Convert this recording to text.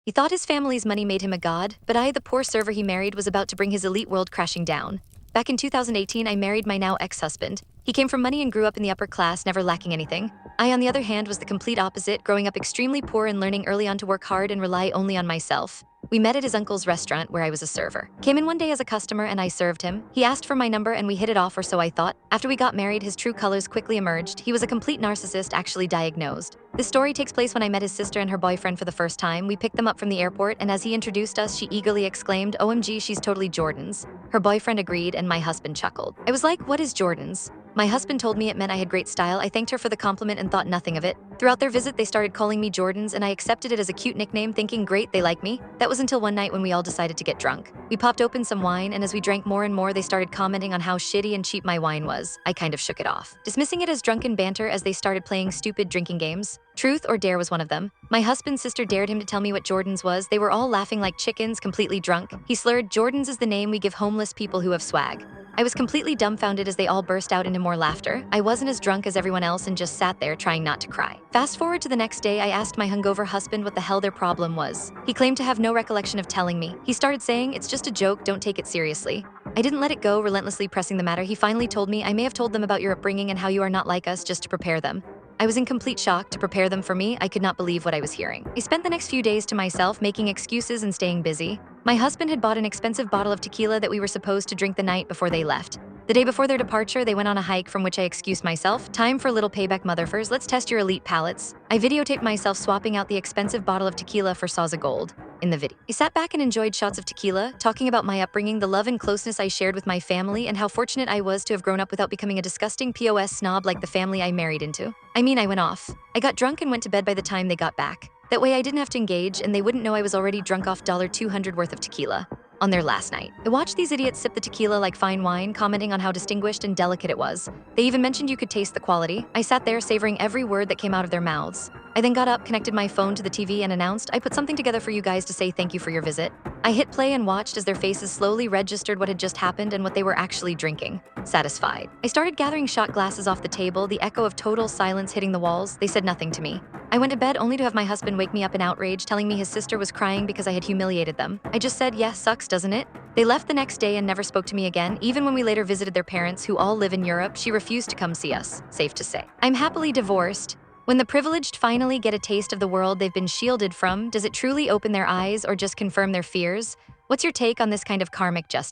He thought his family's money made him a god, but I, the poor server he married, was about to bring his elite world crashing down. Back in 2018, I married my now ex-husband. He came from money and grew up in the upper class, never lacking anything. I, on the other hand, was the complete opposite, growing up extremely poor and learning early on to work hard and rely only on myself. We met at his uncle's restaurant where I was a server. Came in one day as a customer and I served him. He asked for my number and we hit it off, or so I thought. After we got married, his true colors quickly emerged. He was a complete narcissist, actually diagnosed. This story takes place when I met his sister and her boyfriend for the first time. We picked them up from the airport, and as he introduced us, she eagerly exclaimed, "OMG, she's totally Jordan's." Her boyfriend agreed and my husband chuckled. I was like, "What is Jordan's?" My husband told me it meant I had great style. I thanked her for the compliment and thought nothing of it. Throughout their visit, they started calling me Jordans, and I accepted it as a cute nickname, thinking, great, they like me. That was until one night when we all decided to get drunk. We popped open some wine, and as we drank more and more, they started commenting on how shitty and cheap my wine was. I kind of shook it off, dismissing it as drunken banter as they started playing stupid drinking games. Truth or Dare was one of them. My husband's sister dared him to tell me what Jordan's was. They were all laughing like chickens, completely drunk. He slurred, "Jordan's is the name we give homeless people who have swag." I was completely dumbfounded as they all burst out into more laughter. I wasn't as drunk as everyone else and just sat there trying not to cry. Fast forward to the next day, I asked my hungover husband what the hell their problem was. He claimed to have no recollection of telling me. He started saying, "It's just a joke, don't take it seriously." I didn't let it go, relentlessly pressing the matter. He finally told me, "I may have told them about your upbringing and how you are not like us, just to prepare them." I was in complete shock. To prepare them for me, I could not believe what I was hearing. I spent the next few days to myself, making excuses and staying busy. My husband had bought an expensive bottle of tequila that we were supposed to drink the night before they left. The day before their departure, they went on a hike, from which I excused myself. Time for a little payback, motherfuckers. Let's test your elite palates. I videotaped myself swapping out the expensive bottle of tequila for Saws of Gold. In the video, I sat back and enjoyed shots of tequila, talking about my upbringing, the love and closeness I shared with my family, and how fortunate I was to have grown up without becoming a disgusting POS snob like the family I married into. I mean, I went off. I got drunk and went to bed by the time they got back. That way I didn't have to engage, and they wouldn't know I was already drunk off $200 worth of tequila. On their last night, I watched these idiots sip the tequila like fine wine, commenting on how distinguished and delicate it was. They even mentioned you could taste the quality. I sat there savoring every word that came out of their mouths. I then got up, connected my phone to the TV, and announced, "I put something together for you guys to say thank you for your visit." I hit play and watched as their faces slowly registered what had just happened and what they were actually drinking. Satisfied, I started gathering shot glasses off the table, the echo of total silence hitting the walls. They said nothing to me. I went to bed only to have my husband wake me up in outrage, telling me his sister was crying because I had humiliated them. I just said, "Yeah, sucks, doesn't it?" They left the next day and never spoke to me again. Even when we later visited their parents, who all live in Europe, she refused to come see us, safe to say. I'm happily divorced. When the privileged finally get a taste of the world they've been shielded from, does it truly open their eyes or just confirm their fears? What's your take on this kind of karmic justice?